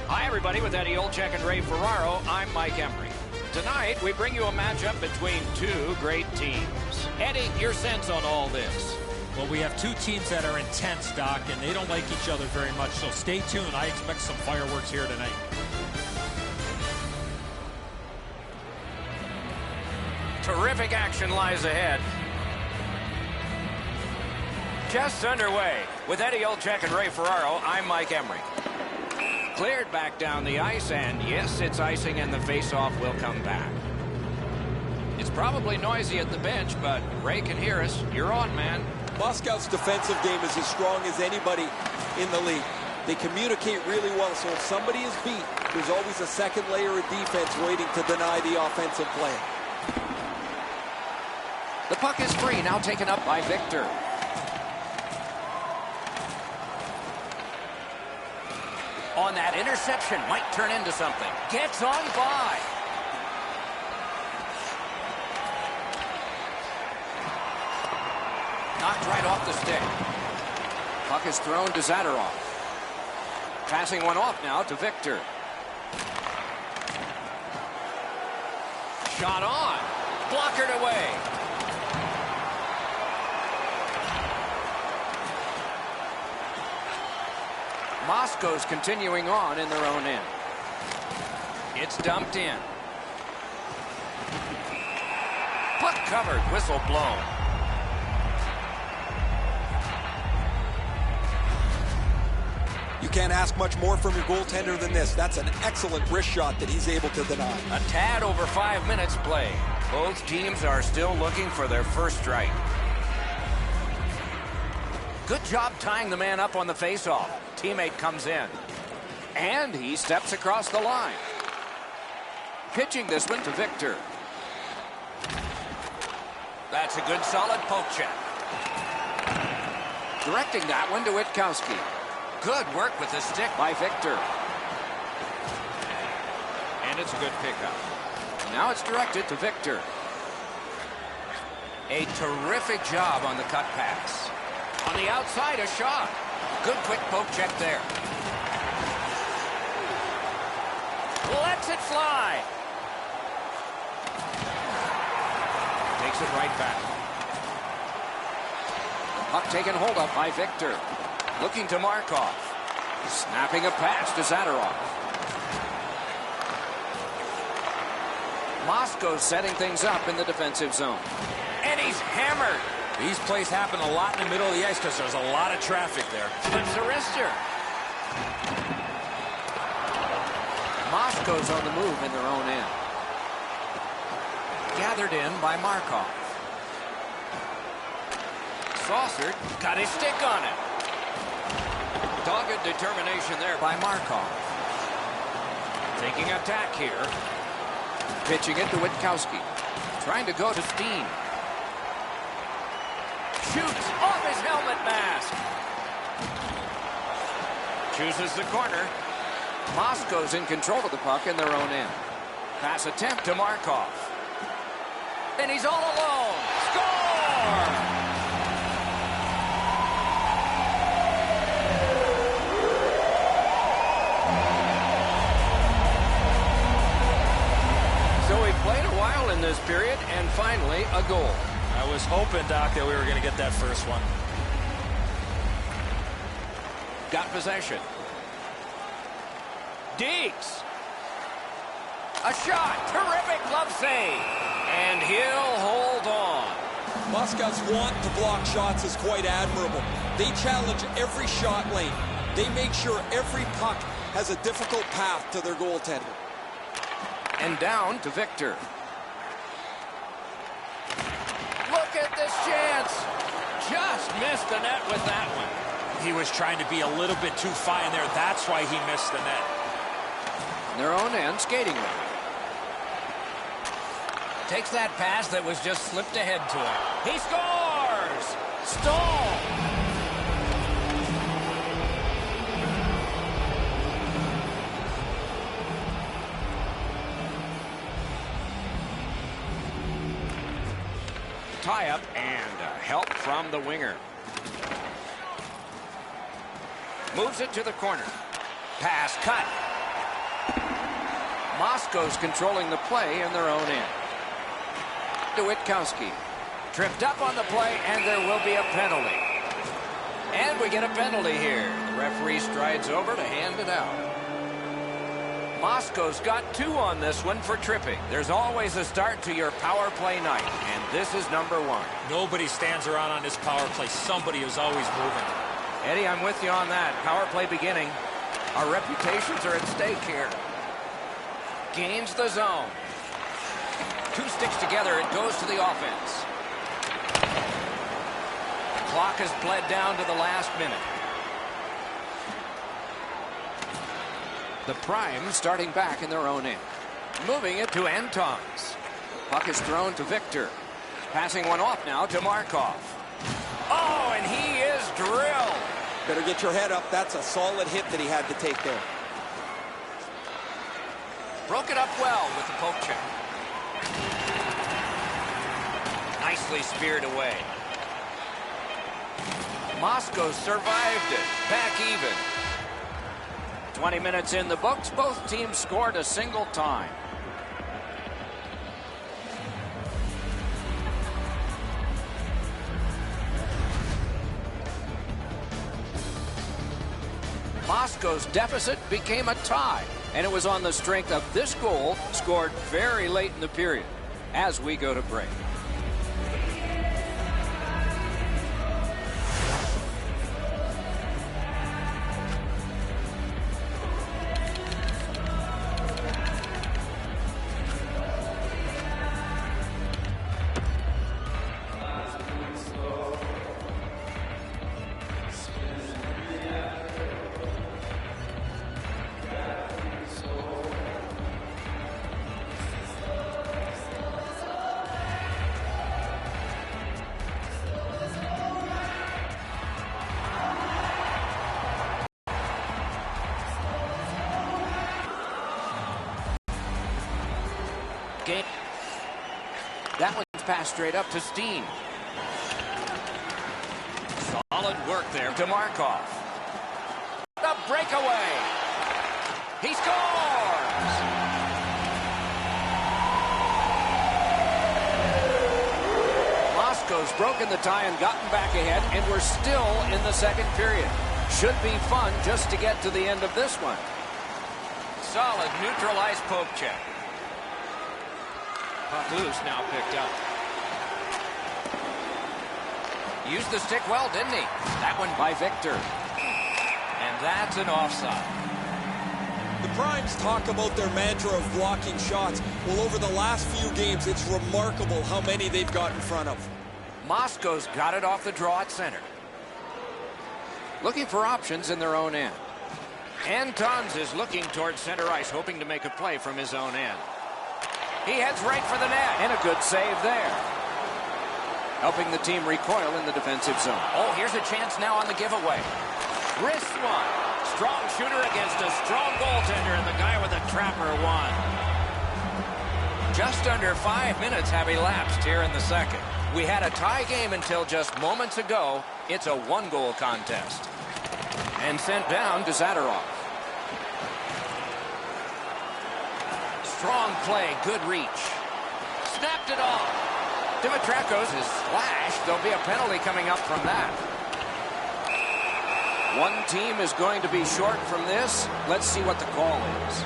Hi, everybody. With Eddie Olczyk and Ray Ferraro, I'm Mike Emery. Tonight, we bring you a matchup between two great teams. Eddie, your sense on all this? Well, we have two teams that are intense, Doc, and they don't like each other very much, so stay tuned. I expect some fireworks here tonight. Terrific action lies ahead. Just underway. With Eddie Olczyk and Ray Ferraro, I'm Mike Emery. Cleared back down the ice, and yes, it's icing, and the face-off will come back. It's probably noisy at the bench, but Ray can hear us. You're on, man. Moscow's defensive game is as strong as anybody in the league. They communicate really well, so if somebody is beat, there's always a second layer of defense waiting to deny the offensive play. The puck is free, now taken up by Victor. On that interception, might turn into something. Gets on by. Knocked right off the stick. Puck is thrown to Zadorov. Passing one off now to Victor. Shot on. Blockered away. Moscow's continuing on in their own end. It's dumped in. Puck covered, whistle blown. You can't ask much more from your goaltender than this. That's an excellent wrist shot that he's able to deny. A tad over 5 minutes played. Both teams are still looking for their first strike. Good job tying the man up on the faceoff. Teammate comes in. And he steps across the line. Pitching this one to Victor. That's a good solid poke check. Directing that one to Witkowski. Good work with the stick by Victor. And it's a good pickup. Now it's directed to Victor. A terrific job on the cut pass. On the outside, a shot. Good quick poke check there. Lets it fly. Takes it right back. The puck taken hold of by Victor. Looking to Markov. Snapping a pass to Zadorov. Moscow's setting things up in the defensive zone. And he's hammered. These plays happen a lot in the middle of the ice because there's a lot of traffic there. Flips the wrister. Moscow's on the move in their own end. Gathered in by Markov. Saucered. Got his stick on it. Dogged determination there by Markov. Taking attack here. Pitching it to Witkowski. Trying to go to Steen. Shoots off his helmet mask. Chooses the corner. Moscow's in control of the puck in their own end. Pass attempt to Markov. And he's all alone. Score! So we played a while in this period, and finally a goal. I was hoping, Doc, that we were going to get that first one. Got possession. Deeks. A shot. Terrific glove save. And he'll hold on. Moscow's want to block shots is quite admirable. They challenge every shot lane. They make sure every puck has a difficult path to their goaltender. And down to Victor. Look at this chance. Just missed the net with that one. He was trying to be a little bit too fine there. That's why he missed the net. On their own end, skating with it. Takes that pass that was just slipped ahead to him. He scores! Stall! Tie-up and help from the winger. Moves it to the corner. Pass cut. Moscow's controlling the play in their own end. To Witkowski. Tripped up on the play, and there will be a penalty. And we get a penalty here. The referee strides over to hand it out. Moscow's got 2 on this one for tripping. There's always a start to your power play night, and this is number 1. Nobody stands around on this power play. Somebody is always moving. Eddie, I'm with you on that. Power play beginning. Our reputations are at stake here. Gains the zone. 2 sticks together. It goes to the offense. The clock has bled down to the last minute. The Prime starting back in their own end. Moving it to Antons. Puck is thrown to Victor. Passing one off now to Markov. Oh, and he is drilled. Better get your head up. That's a solid hit that he had to take there. Broke it up well with the poke check. Nicely speared away. Moscow survived it. Back even. 20 minutes in the books. Both teams scored a single time. Moscow's deficit became a tie, and it was on the strength of this goal scored very late in the period as we go to break. That one's passed straight up to Steen. Solid work there to Markov. The breakaway. He scores! Moscow's broken the tie and gotten back ahead, and we're still in the second period. Should be fun just to get to the end of this one. Solid neutralized poke check. Puck loose, now picked up. Used the stick well, didn't he? That one by Victor. And that's an offside. The Primes talk about their mantra of blocking shots. Well, over the last few games, it's remarkable how many they've got in front of. Moscow's got it off the draw at center. Looking for options in their own end. Antons is looking towards center ice, hoping to make a play from his own end. He heads right for the net, and a good save there. Helping the team recoil in the defensive zone. Oh, here's a chance now on the giveaway. Wrist one. Strong shooter against a strong goaltender, and the guy with the trapper won. Just under 5 minutes have elapsed here in the second. We had a tie game until just moments ago. It's a 1-goal contest. And sent down to Zadorov. Strong play, good reach. Snapped it off. Dimitrakos is slashed. There'll be a penalty coming up from that. One team is going to be short from this. Let's see what the call is.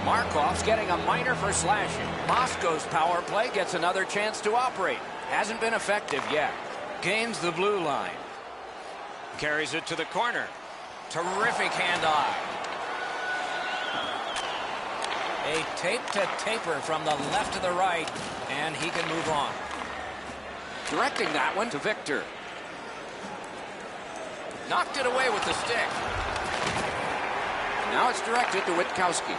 Markov's getting a minor for slashing. Moscow's power play gets another chance to operate. Hasn't been effective yet. Gains the blue line. Carries it to the corner. Terrific hand-eye. A tape-to-taper from the left to the right, and he can move on. Directing that one to Victor. Knocked it away with the stick. Now it's directed to Witkowski.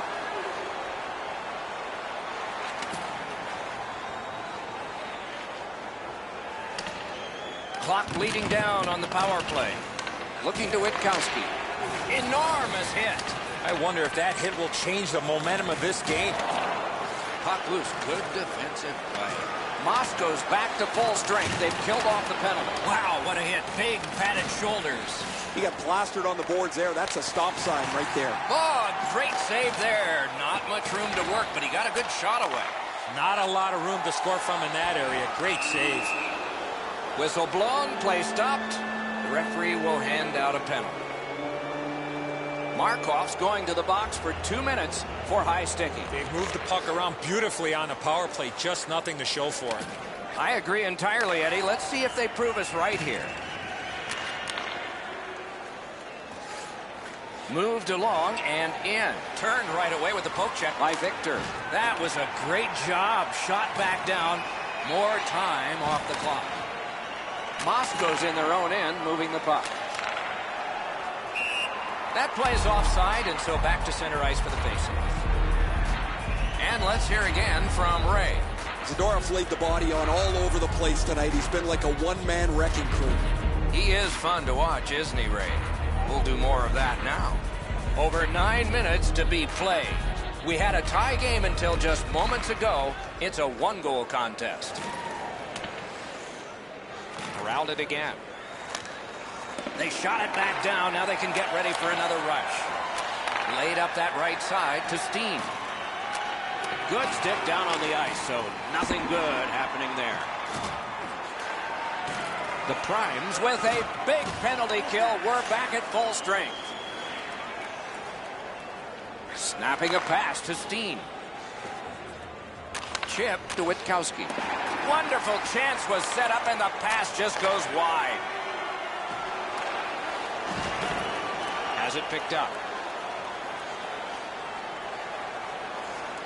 Clock bleeding down on the power play. Looking to Witkowski. Enormous hit. I wonder if that hit will change the momentum of this game. Puck loose. Good defensive play. Moscow's back to full strength. They've killed off the penalty. Wow, what a hit. Big padded shoulders. He got plastered on the boards there. That's a stop sign right there. Oh, great save there. Not much room to work, but he got a good shot away. Not a lot of room to score from in that area. Great save. Whistle blown, play stopped. The referee will hand out a penalty. Markov's going to the box for 2 minutes for high sticking. They moved the puck around beautifully on the power play. Just nothing to show for it. I agree entirely, Eddie. Let's see if they prove us right here. Moved along and in. Turned right away with the poke check by Victor. That was a great job. Shot back down. More time off the clock. Moscow's in their own end, moving the puck. That play's offside, and so back to center ice for the faceoff. And let's hear again from Ray. Zadorov laid the body on all over the place tonight. He's been like a one-man wrecking crew. He is fun to watch, isn't he, Ray? We'll do more of that now. Over 9 minutes to be played. We had a tie game until just moments ago. It's a one-goal contest. Corralled it again. They shot it back down. Now they can get ready for another rush. Laid up that right side to Steen. Good stick down on the ice, so nothing good happening there. The Primes with a big penalty kill. We're back at full strength. Snapping a pass to Steen. Chip to Witkowski. Wonderful chance was set up, and the pass just goes wide. Has it picked up.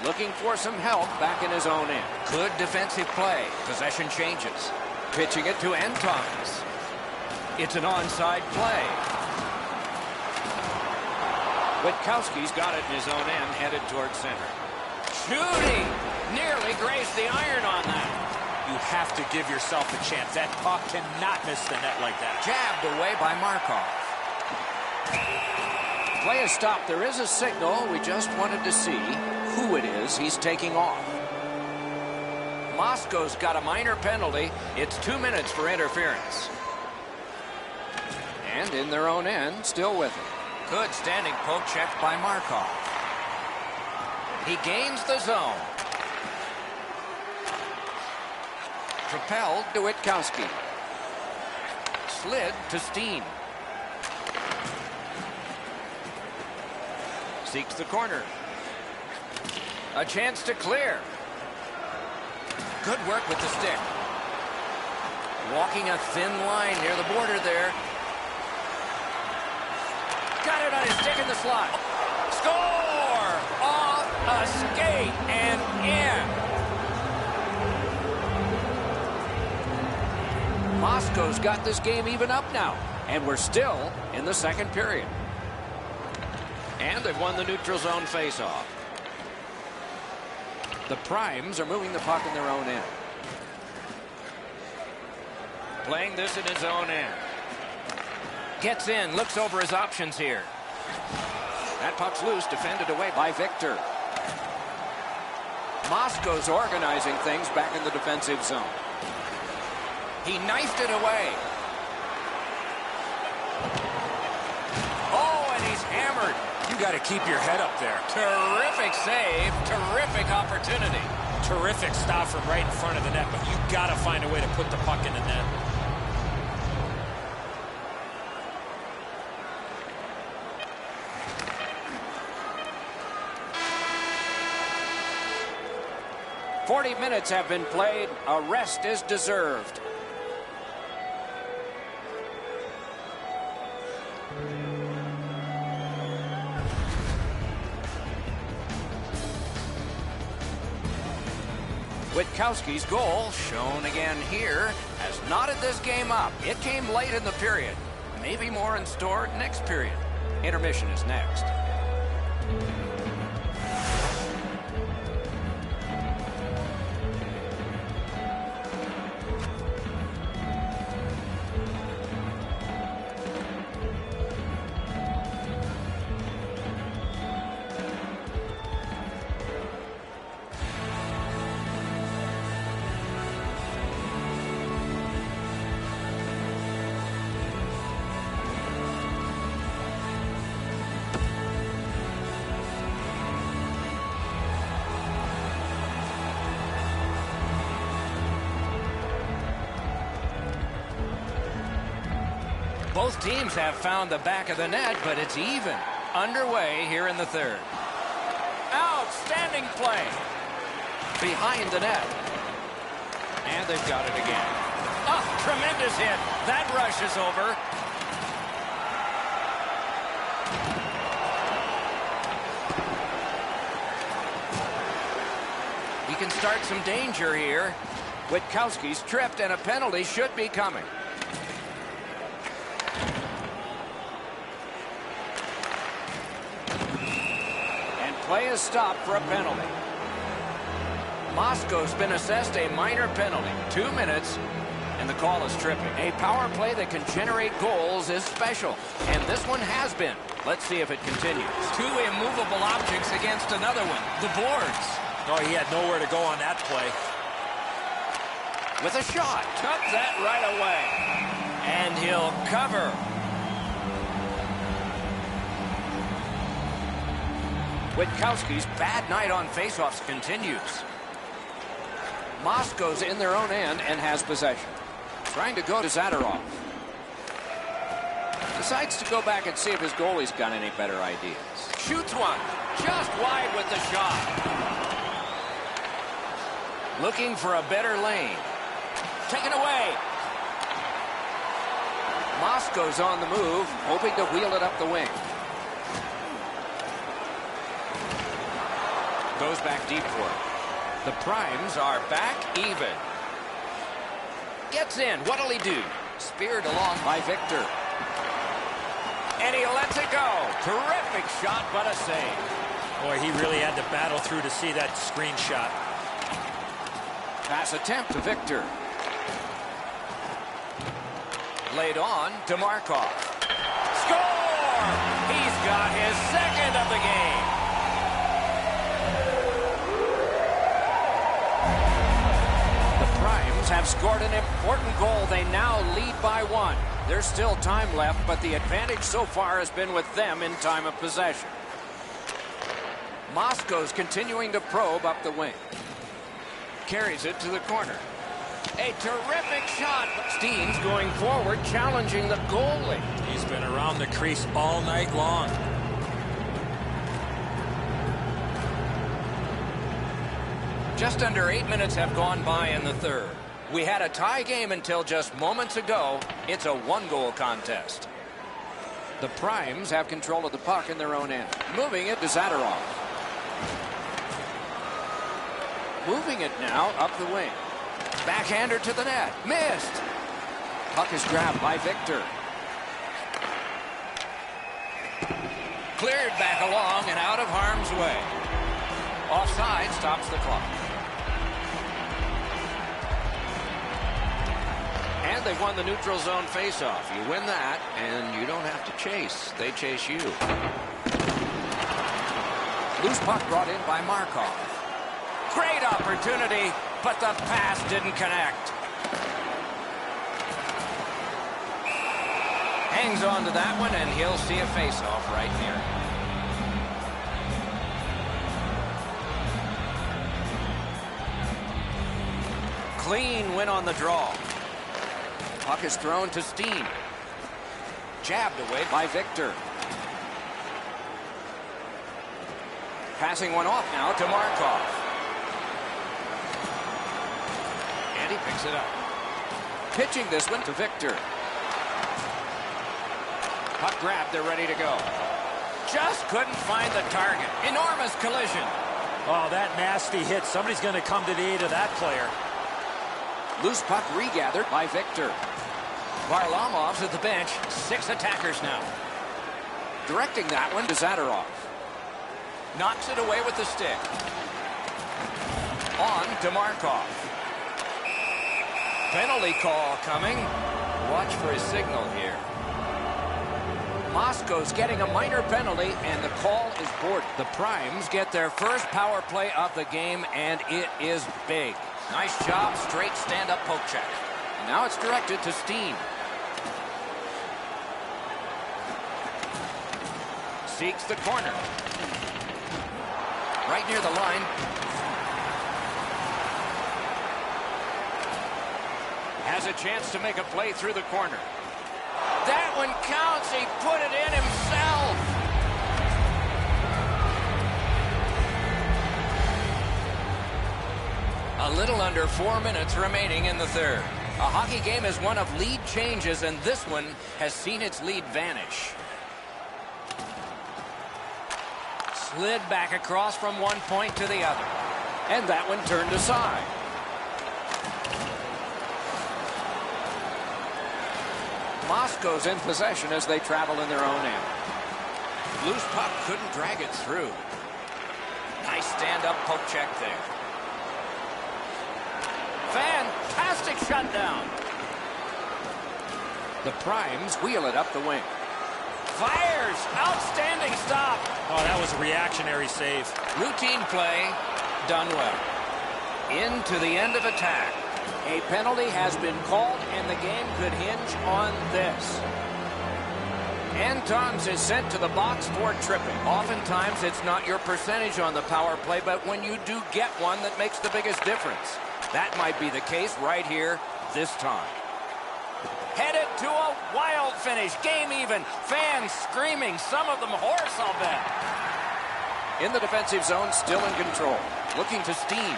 Looking for some help back in his own end. Good defensive play. Possession changes. Pitching it to Antons. It's an onside play. Witkowski's got it in his own end, headed towards center. Shooting! Nearly grazed the iron on that. You have to give yourself a chance. That puck cannot miss the net like that. Jabbed away by Markov. Play is stopped. There is a signal. We just wanted to see who it is he's taking off. Moscow's got a minor penalty. It's 2 minutes for interference. And in their own end, still with it. Good standing poke check by Markov. He gains the zone. Propelled to Witkowski. Slid to Steen. Seeks the corner. A chance to clear. Good work with the stick. Walking a thin line near the border there. Got it on his stick in the slot. Score! Off a skate and in. Moscow's got this game even up now. And we're still in the second period. And they've won the neutral zone faceoff. The Primes are moving the puck in their own end. Playing this in his own end. Gets in, looks over his options here. That puck's loose, defended away by Victor. Moscow's organizing things back in the defensive zone. He knifed it away. Oh, and he's hammered. You got to keep your head up there. Terrific save, terrific opportunity. Terrific stop from right in front of the net, but you got to find a way to put the puck in the net. "40 minutes have been played. A rest is deserved." Witkowski's goal, shown again here, has knotted this game up. It came late in the period. Maybe more in store next period. Intermission is next. Both teams have found the back of the net, but it's even. Underway here in the third. Outstanding play. Behind the net. And they've got it again. Oh, tremendous hit. That rush is over. He can start some danger here. Witkowski's tripped, and a penalty should be coming. And play is stopped for a penalty. Moscow's been assessed a minor penalty. 2 minutes, and the call is tripping. A power play that can generate goals is special, and this one has been. Let's see if it continues. Two immovable objects against another one, the boards. Oh, he had nowhere to go on that play. With a shot, took that right away. And he'll cover. Witkowski's bad night on faceoffs continues. Moscow's in their own end and has possession. Trying to go to Zadorov. Decides to go back and see if his goalie's got any better ideas. Shoots one. Just wide with the shot. Looking for a better lane. Taken away. Moscow's on the move, hoping to wheel it up the wing. Goes back deep for it. The Primes are back even. Gets in. What'll he do? Speared along by Victor. And he lets it go. Terrific shot, but a save. Boy, he really had to battle through to see that screen shot. Pass attempt to Victor. Laid on to Markov. Score! He's got his second of the game. The Primes have scored an important goal. They now lead by 1. There's still time left, but the advantage so far has been with them in time of possession. Moscow's continuing to probe up the wing. Carries it to the corner. A terrific shot. Steen's going forward, challenging the goalie. He's been around the crease all night long. Just under 8 minutes have gone by in the third. We had a tie game until just moments ago. It's a 1-goal contest. The Primes have control of the puck in their own end. Moving it to Zadorov. Moving it now up the wing. Backhander to the net. Missed. Puck is grabbed by Victor. Cleared back along and out of harm's way. Offside stops the clock. And they've won the neutral zone faceoff. You win that, and you don't have to chase. They chase you. Loose puck brought in by Markov. Great opportunity, but the pass didn't connect. Hangs on to that one, and he'll see a face-off right here. Clean win on the draw. Puck is thrown to Steen. Jabbed away by Victor. Passing one off now to Markov. And he picks it up. Pitching this one to Victor. Puck grabbed, they're ready to go. Just couldn't find the target. Enormous collision. Oh, that nasty hit. Somebody's going to come to the aid of that player. Loose puck regathered by Victor. Varlamov's at the bench. 6 attackers now. Directing that one to Zadorov. Knocks it away with the stick. On to Markov. Penalty call coming. Watch for his signal here. Moscow's getting a minor penalty, and the call is boarded. The Primes get their first power play of the game, and it is big. Nice job, straight stand-up poke check. And now it's directed to Steen. Seeks the corner. Right near the line. Has a chance to make a play through the corner. That one counts. He put it in himself. A little under 4 minutes remaining in the third. A hockey game is one of lead changes, and this one has seen its lead vanish. Slid back across from one point to the other. And that one turned aside. Moscow's in possession as they travel in their own end. Loose puck couldn't drag it through. Nice stand-up poke check there. Fantastic shutdown. The Primes wheel it up the wing. Fires! Outstanding stop! Oh, that was a reactionary save. Routine play, done well. Into the end of attack. A penalty has been called, and the game could hinge on this. Antons is sent to the box for tripping. Oftentimes, it's not your percentage on the power play, but when you do get one, that makes the biggest difference. That might be the case right here this time. Headed to a wild finish. Game even. Fans screaming. Some of them hoarse, I'll bet. In the defensive zone, still in control. Looking to steam.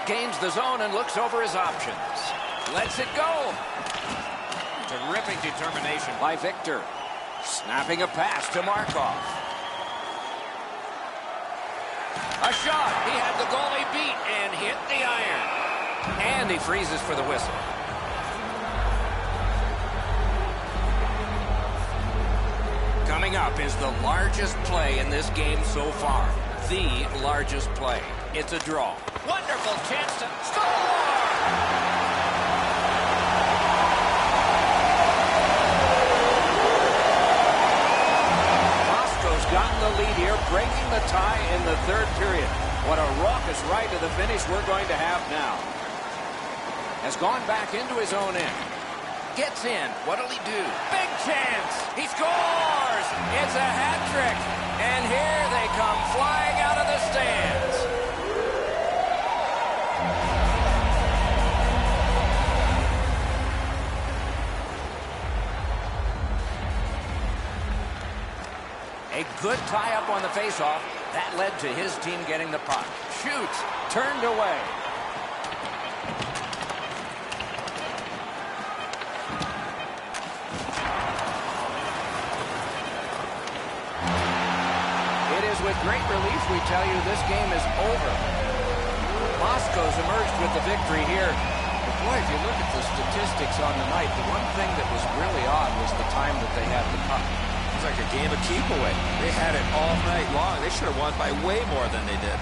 Gains the zone and looks over his options. Lets it go. Terrific determination by Victor. Snapping a pass to Markov. A shot. He had the goalie beat and hit the iron. And he freezes for the whistle. Coming up is the largest play in this game so far. The largest play. It's a draw. Wonderful chance to score! Moscow's gotten the lead here, breaking the tie in the third period. What a raucous ride to the finish we're going to have now. Has gone back into his own end. Gets in. What'll he do? Big chance. He scores. It's a hat trick. And here they come flying out of the stands. A good tie-up on the face-off. That led to his team getting the puck. Shoots. Turned away. With great relief, we tell you this game is over. Moscow's emerged with the victory here. But boy, if you look at the statistics on the night, the one thing that was really odd was the time that they had the puck. It was like a game of keep away. They had it all night long. They should have won by way more than they did.